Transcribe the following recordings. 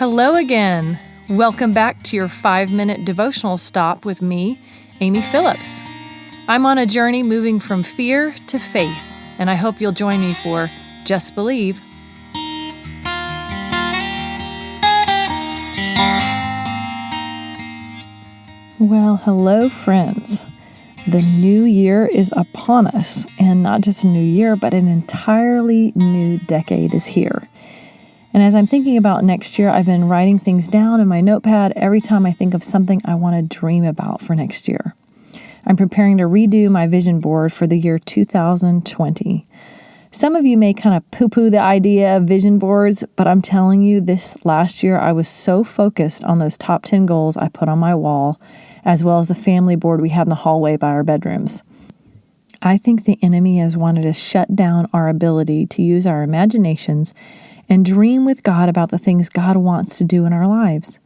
Hello again. Welcome back to your 5-minute devotional stop with me, Amy Phillips. I'm on a journey moving from fear to faith, and I hope you'll join me for Just Believe. Well, hello, friends. The new year is upon us, and not just a new year, but an entirely new decade is here. And as I'm thinking about next year, I've been writing things down in my notepad every time I think of something I want to dream about for next year. I'm preparing to redo my vision board for the year 2020. Some of you may kind of poo-poo the idea of vision boards, but I'm telling you, this last year I was so focused on those top 10 goals I put on my wall, as well as the family board we had in the hallway by our bedrooms. I think the enemy has wanted to shut down our ability to use our imaginations and dream with God about the things God wants to do in our lives.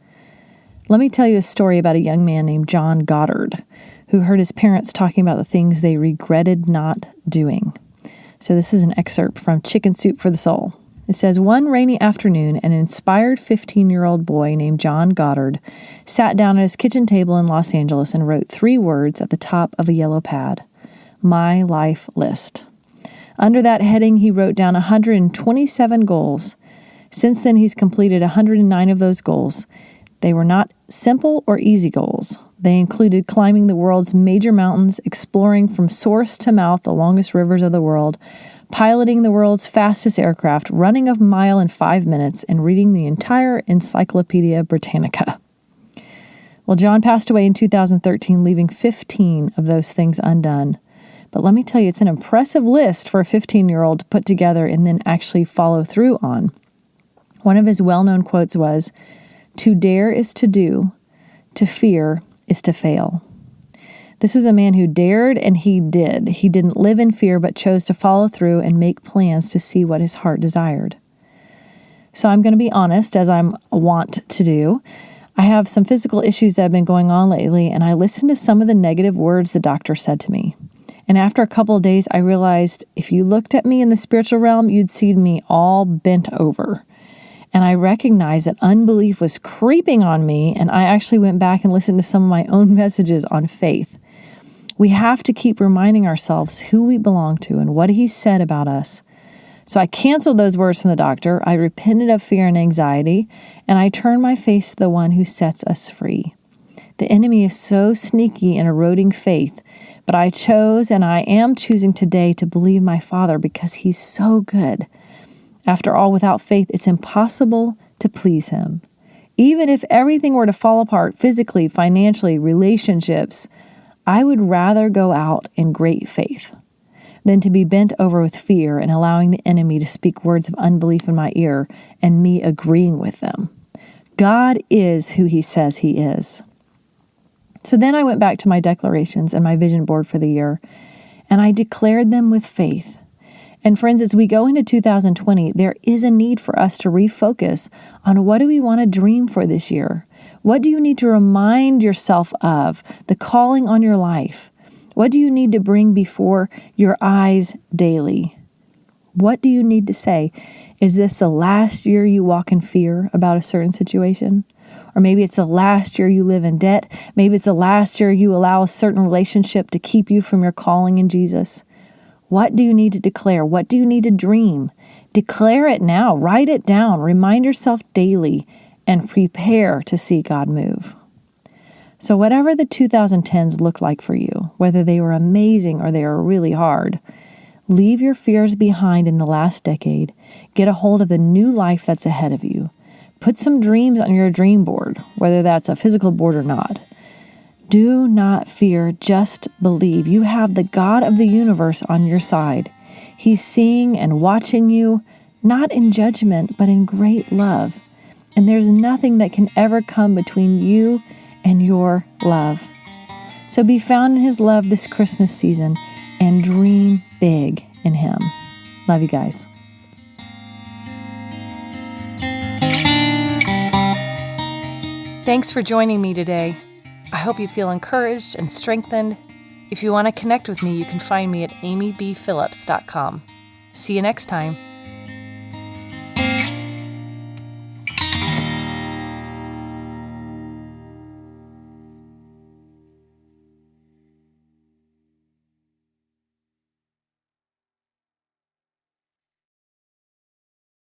Let me tell you a story about a young man named John Goddard, who heard his parents talking about the things they regretted not doing. So this is an excerpt from Chicken Soup for the Soul. It says, one rainy afternoon, an inspired 15-year-old boy named John Goddard sat down at his kitchen table in Los Angeles and wrote 3 words at the top of a yellow pad: My Life List. Under that heading, he wrote down 127 goals. Since then, he's completed 109 of those goals. They were not simple or easy goals. They included climbing the world's major mountains, exploring from source to mouth the longest rivers of the world, piloting the world's fastest aircraft, running a mile in 5 minutes, and reading the entire Encyclopedia Britannica. Well, John passed away in 2013, leaving 15 of those things undone. But let me tell you, it's an impressive list for a 15-year-old to put together and then actually follow through on. One of his well-known quotes was, "To dare is to do, to fear is to fail." This was a man who dared and he did. He didn't live in fear, but chose to follow through and make plans to see what his heart desired. So I'm going to be honest, as I'm wont to do. I have some physical issues that have been going on lately, and I listened to some of the negative words the doctor said to me. And after a couple of days, I realized if you looked at me in the spiritual realm, you'd see me all bent over. And I recognized that unbelief was creeping on me, and I actually went back and listened to some of my own messages on faith. We have to keep reminding ourselves who we belong to and what He said about us. So I canceled those words from the doctor, I repented of fear and anxiety, and I turned my face to the one who sets us free. The enemy is so sneaky in eroding faith, but I chose and I am choosing today to believe my Father because He's so good. After all, without faith, it's impossible to please Him. Even if everything were to fall apart physically, financially, relationships, I would rather go out in great faith than to be bent over with fear and allowing the enemy to speak words of unbelief in my ear and me agreeing with them. God is who He says He is. So then I went back to my declarations and my vision board for the year, and I declared them with faith. And friends, as we go into 2020, there is a need for us to refocus on what do we want to dream for this year? What do you need to remind yourself of? The calling on your life. What do you need to bring before your eyes daily? What do you need to say? Is this the last year you walk in fear about a certain situation? Or maybe it's the last year you live in debt. Maybe it's the last year you allow a certain relationship to keep you from your calling in Jesus. What do you need to declare? What do you need to dream? Declare it now. Write it down. Remind yourself daily and prepare to see God move. So whatever the 2010s look like for you, whether they were amazing or they were really hard, leave your fears behind in the last decade. Get a hold of the new life that's ahead of you. Put some dreams on your dream board, whether that's a physical board or not. Do not fear, just believe. You have the God of the universe on your side. He's seeing and watching you, not in judgment, but in great love. And there's nothing that can ever come between you and your love. So be found in His love this Christmas season and dream big in Him. Love you guys. Thanks for joining me today. I hope you feel encouraged and strengthened. If you want to connect with me, you can find me at amybphillips.com. See you next time.